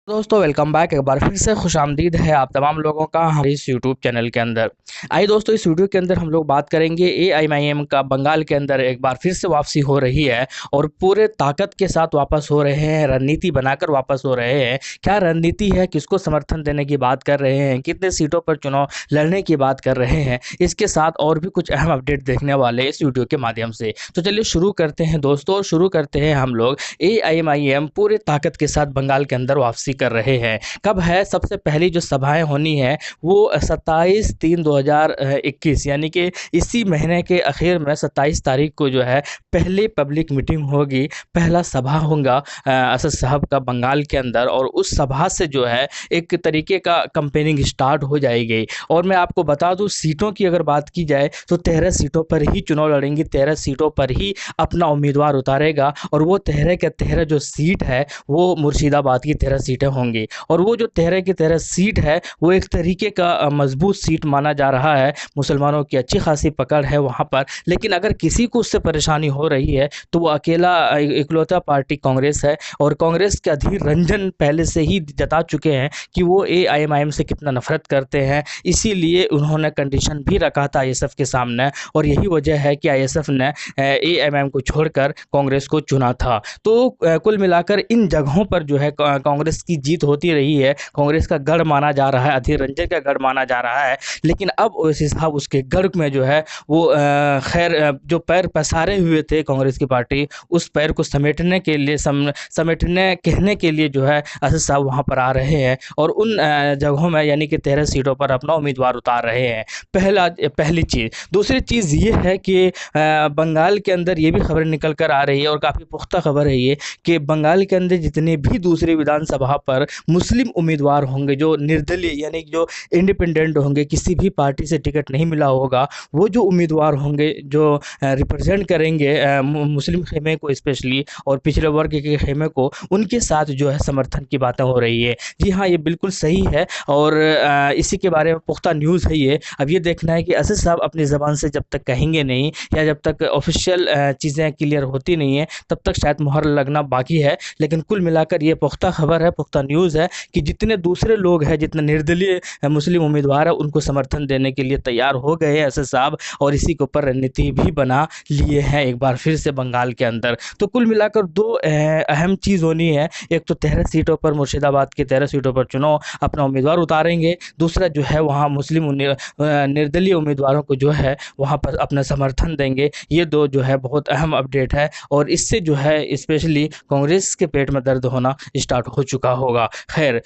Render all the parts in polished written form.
दोस्तों welcome back. एक बार फिर से खुशामदीद है आप तमाम लोगों का हमारे इस यूट्यूब चैनल के अंदर। आइए दोस्तों, इस वीडियो के अंदर हम लोग बात करेंगे एआईएमआईएम का बंगाल के अंदर एक बार फिर से वापसी हो रही है और पूरे ताकत के साथ वापस हो रहे हैं, रणनीति बनाकर वापस हो रहे हैं। क्या रणनीति है, किसको समर्थन देने की बात कर रहे हैं, कितने सीटों पर चुनाव लड़ने की बात कर रहे हैं, इसके साथ और भी कुछ अहम अपडेट देखने वाले इस वीडियो के माध्यम से। तो चलिए शुरू करते हैं दोस्तों, शुरू करते हैं हम लोग। एआईएमआईएम पूरे ताकत के साथ बंगाल के अंदर वापसी कर रहे हैं। कब है? सबसे पहली जो सभाएं होनी है वो 27/3/2021 यानी कि इसी महीने के आखिर में 27 तारीख को जो है पहली पब्लिक मीटिंग होगी, पहला सभा होगा असद साहब का बंगाल के अंदर। और उस सभा से जो है एक तरीके का कंपेनिंग स्टार्ट हो जाएगी। और मैं आपको बता दूं, सीटों की अगर बात की जाए तो 13 सीटों पर ही चुनाव लड़ेंगी, 13 सीटों पर ही अपना उम्मीदवार उतारेगा। और वो 13 के 13 जो सीट है वो मुर्शिदाबाद की 13 सीटें होंगी। और वो जो 13 की 13 सीट है वो एक तरीके का मजबूत सीट माना जा रहा है। मुसलमानों की अच्छी खासी पकड़ है वहाँ पर। लेकिन अगर किसी को उससे परेशानी हो रही है तो वो अकेला इकलौता पार्टी कांग्रेस है। और कांग्रेस के अधीर रंजन पहले से ही जता चुके हैं कि वो एआईएमआईएम से कितना नफरत करते हैं। इसीलिए उन्होंने कंडीशन भी रखा था आईएसएफ के सामने। और यही वजह है कि आईएसएफ ने एआईएमआईएम को छोड़कर कांग्रेस को चुना था। तो कुल मिलाकर इन जगहों पर जो है कांग्रेस की जीत होती रही है। कांग्रेस का गढ़ माना जा रहा है, अधीर रंजन का गढ़ माना जा रहा है। लेकिन अब ओवैसी साहब उसके गढ़ में जो है वो खैर जो पैर पसारे हुए थे कांग्रेस की पार्टी, उस पैर को समेटने के लिए समेटने कहने के लिए जो है असद साहब वहाँ पर आ रहे हैं। और उन जगहों में यानी कि 13 सीटों पर अपना उम्मीदवार उतार रहे हैं। पहली चीज़। दूसरी चीज़ ये है कि बंगाल के अंदर ये भी खबर निकल कर आ रही है और काफ़ी पुख्ता खबर है ये कि बंगाल के अंदर जितने भी दूसरी विधानसभा पर मुस्लिम उम्मीदवार होंगे, जो निर्दलीय यानी जो इंडिपेंडेंट होंगे, किसी भी पार्टी से टिकट नहीं मिला होगा, वो जो उम्मीदवार होंगे जो रिप्रेजेंट करेंगे मुस्लिम खेमे को स्पेशली और पिछड़े वर्ग के खेमे को, उनके साथ जो है समर्थन की बातें हो रही है। जी हाँ, ये बिल्कुल सही है। और इसी के बारे में पुख्ता न्यूज़ है ये। अब ये देखना है कि असद साहब अपनी ज़बान से जब तक कहेंगे नहीं या जब तक ऑफिशियल चीज़ें क्लियर होती नहीं है तब तक शायद मुहर लगना बाकी है। लेकिन कुल मिलाकर ये पुख्ता खबर है, पुख्ता न्यूज़ है कि जितने दूसरे लोग हैं, जितने निर्दलीय मुस्लिम उम्मीदवार है, उनको समर्थन देने के लिए तैयार हो गए हैं असद साहब। और इसी के ऊपर रणनीति भी बना लिए हैं एक बार फिर से बंगाल के अंदर। तो कुल मिलाकर दो अहम चीज़ होनी है। एक तो 13 सीटों पर, मुर्शिदाबाद की 13 सीटों पर चुनाव अपना उम्मीदवार उतारेंगे। दूसरा जो है वहाँ मुस्लिम निर्दलीय उम्मीदवारों को जो है वहाँ पर अपना समर्थन देंगे। ये दो जो है बहुत अहम अपडेट है। और इससे जो है स्पेशली कांग्रेस के पेट में दर्द होना स्टार्ट हो चुका होगा। खैर,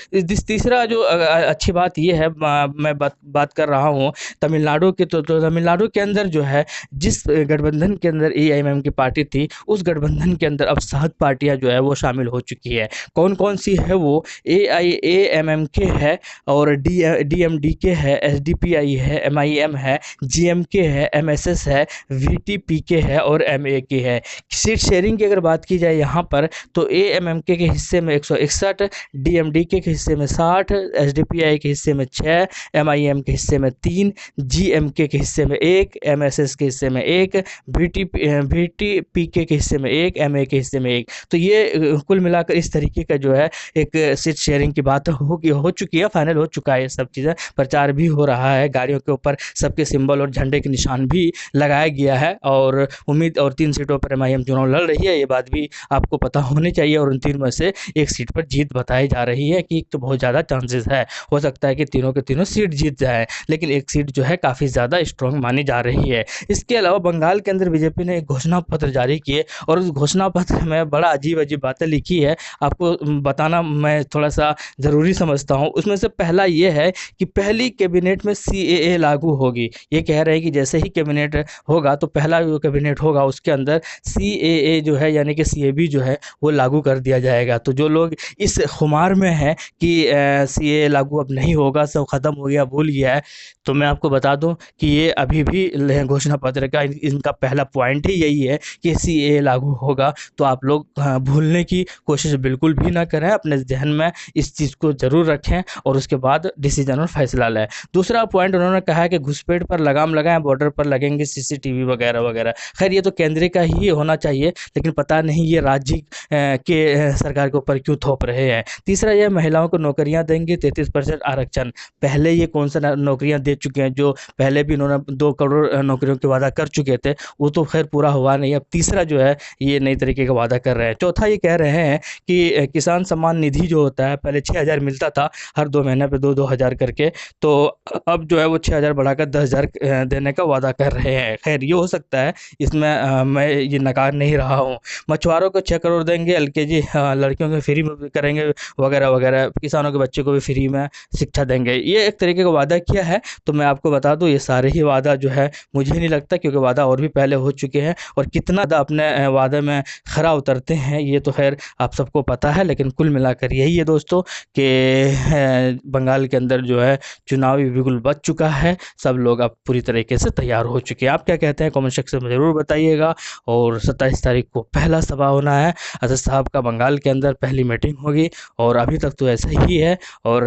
तीसरा जो अच्छी बात ये है, मैं बात कर रहा हूँ तमिलनाडु की। तो तमिलनाडु के अंदर जो है जिस गठबंधन के अंदर एआईएमआईएम की पार्टी थी, उस गठबंधन के अंदर अब 7 पार्टियां जो है वो शामिल हो चुकी है। कौन कौन सी है वो? एआईएमएमके है और डीएमडीके है, एसडीपीआई है, एमआईएम है, जीएमके है, एमएसएस है, वीटीपीके है और एमएके है। सीट शेयरिंग की अगर बात की जाए यहाँ पर तो एएमएमके के हिस्से में 161, डीएमडीके के हिस्से में 60, एसडीपीआई के हिस्से में 6, एमआईएम के हिस्से में 3, जीएमके के हिस्से में 1, एमएसएस के हिस्से में 1, वीटीपीके के हिस्से में 1, एमए के हिस्से में 1। तो ये कुल मिलाकर इस तरीके का जो है एक सीट शेयरिंग की बात हो चुकी है, फाइनल हो चुका है। ये सब चीज़ें प्रचार भी हो रहा है, गाड़ियों के ऊपर सबके सिंबल और झंडे के निशान भी लगाया गया है। और उम्मीद और 3 सीटों पर एमआईएम चुनाव लड़ रही है, ये बात भी आपको पता होनी चाहिए। और उन 3 में से एक सीट पर जीत बताई जा रही है कि तो बहुत ज़्यादा चांसेस है, हो सकता है कि तीनों के तीनों सीट जीत जाए। लेकिन एक सीट जो है काफ़ी ज़्यादा स्ट्रॉन्ग मानी जा रही है। इसके अलावा बंगाल के अंदर बीजेपी ने एक घोषणा पत्र जारी किए और उस घोषणा पत्र में बड़ा अजीब अजीब बातें लिखी है। आपको बताना मैं थोड़ा सा ज़रूरी समझता हूँ। उसमें से पहला ये है कि पहली कैबिनेट में सीएए लागू होगी। ये कह रहे हैं कि जैसे ही कैबिनेट होगा तो पहला जो कैबिनेट होगा उसके अंदर सीएए जो है यानी कि सीएबी जो है वो लागू कर दिया जाएगा। तो जो लोग इस खुमार में हैं कि सीएए लागू अब नहीं होगा, सब ख़त्म हो गया, भूल गया है, तो मैं आपको बता दूं कि ये अभी भी घोषणा पत्र का इनका पहला पॉइंट ही यही है कि सीएए लागू होगा। तो आप लोग भूलने की कोशिश बिल्कुल भी ना करें, अपने जहन में इस चीज़ को ज़रूर रखें और उसके बाद डिसीजन और फैसला लें। दूसरा पॉइंट उन्होंने कहा है कि घुसपैठ पर लगाम लगाएं, बॉर्डर पर लगेंगे सीसीटीवी वगैरह वगैरह। खैर, ये तो केंद्र का ही होना चाहिए, लेकिन पता नहीं ये राज्य के सरकार के ऊपर क्यों थोप रहे हैं। तीसरा ये महिलाओं को नौकरियां देंगे 33% आरक्षण। पहले ये कौन सा नौकरियां दे चुके हैं, जो पहले भी इन्होंने 2 करोड़ नौकरियों के वादा कर चुके थे, वो तो खैर पूरा हुआ नहीं। अब तीसरा जो है ये नई तरीके का वादा कर रहे हैं। चौथा ये कह रहे हैं कि किसान सम्मान निधि जो होता है, पहले 6,000 मिलता था हर 2 महीने पे 2-2 हज़ार करके, तो अब जो है वो 6,000 बढ़ाकर 10,000 देने का वादा कर रहे हैं। खैर ये हो सकता है, इसमें मैं ये नकार नहीं रहा हूँ। मछुआरों को 6 करोड़ देंगे, एलकेजी लड़कियों को फ्री में करेंगे वगैरह वगैरह, किसानों के बच्चे को भी फ्री में शिक्षा देंगे। ये एक तरीके का वादा किया है। तो मैं आपको बता दूं, ये सारे ही वादा जो है मुझे नहीं लगता, क्योंकि वादा और भी पहले हो चुके हैं, और कितना ज़्यादा अपने वादे में खरा उतरते हैं ये तो खैर आप सबको पता है। लेकिन कुल मिलाकर यही है दोस्तों कि बंगाल के अंदर जो है चुनावी बिगुल बज चुका है। सब लोग अब पूरी तरीके से तैयार हो चुके हैं। आप क्या कहते हैं कमेंट सेक्शन में ज़रूर बताइएगा। और 27 तारीख को पहला सभा होना है असद साहब का, बंगाल के अंदर पहली मीटिंग होगी, और अभी तक तो ऐसा ही है। और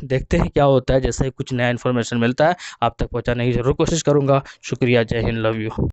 देखते हैं क्या होता है, जैसे ही कुछ नया इन्फॉर्मेशन मिलता है आप तक पहुंचाने की ज़रूर कोशिश करूंगा। शुक्रिया, जय हिंद, लव यू।